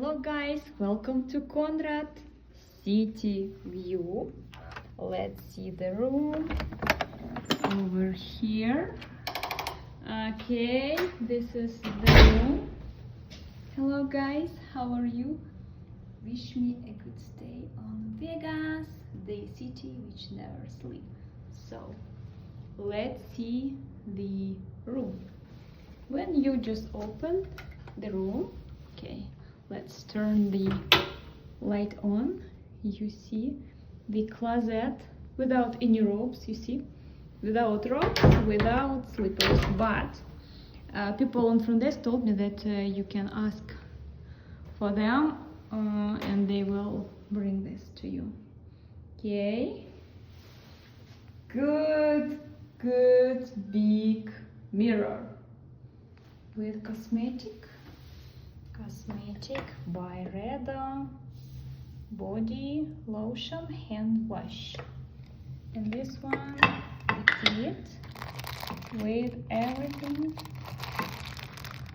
Hello guys, welcome to Conrad City View. Let's see the room over here. Okay, this is the room. Hello guys, how are you? Wish me a good stay on Vegas, the city which never sleeps. So let's see the room. When you just open the room, okay, let's turn the light on. You see the closet without any robes, you see, without robes, without slippers, but people on front desk told me that you can ask for them and they will bring this to you. Okay, good big mirror with cosmetic by Reda body lotion hand wash, and this one the kit with everything,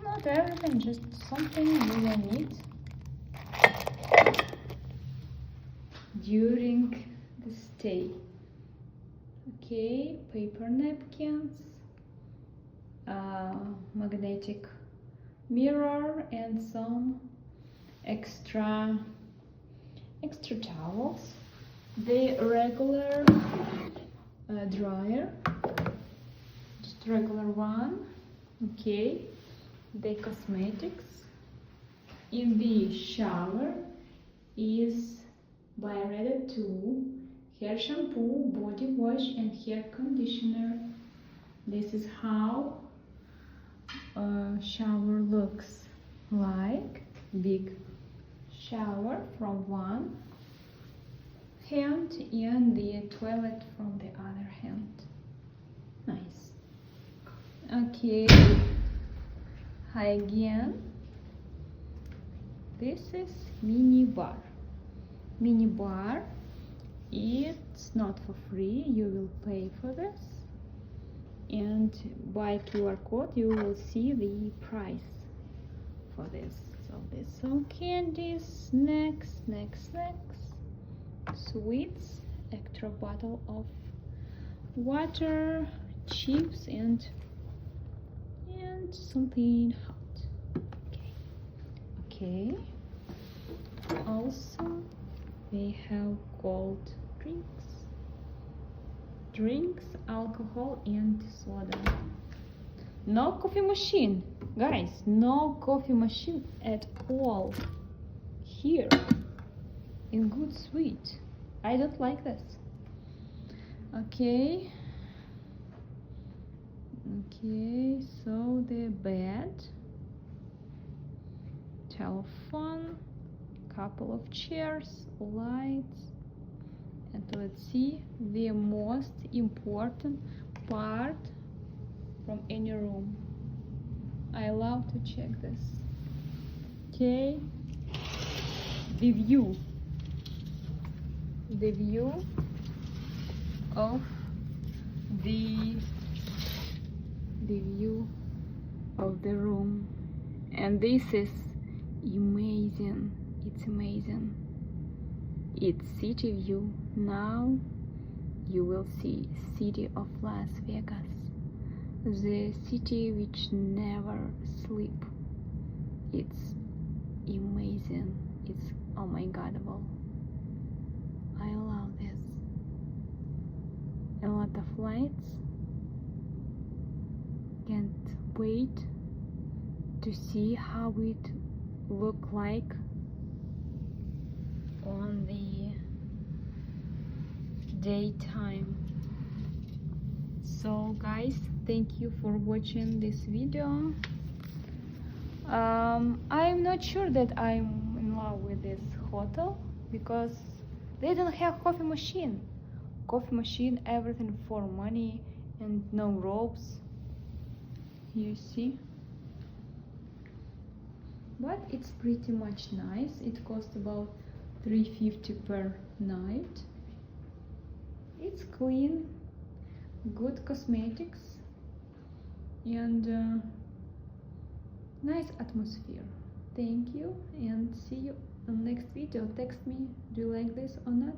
not everything, just something you will need during the stay. Okay, paper napkins, magnetic mirror, and some extra towels. The regular dryer, just regular one. Okay, the cosmetics in the shower is by Reda 2 hair shampoo, body wash, and hair conditioner. This is how shower looks like. Big shower from one hand and the toilet from the other hand. Nice. Okay, hi again. This is mini bar. It's not for free, you will pay for this, and by QR code you will see the price for this. So there's some candies, snacks, sweets, extra bottle of water, chips, and something hot. Okay. Also they have cold drinks, alcohol, and soda. No coffee machine, guys, no coffee machine at all here in good suite. I don't like this. Okay, so the bed, telephone, couple of chairs, lights, and let's see the most important part from any room. I love to check this. Okay, the view of the view of the room, and this is amazing. It's amazing. It's city view. Now you will see city of Las Vegas, the city which never sleep. It's amazing. It's oh my godable. I love this. A lot of lights. Can't wait to see how it look like on the daytime. So guys, thank you for watching this video. I'm not sure that I'm in love with this hotel because they don't have coffee machine, everything for money and no robes, you see, but it's pretty much nice. It costs about $350 per night. It's clean, good cosmetics, and nice atmosphere. Thank you and see you on next video. Text me, do you like this or not?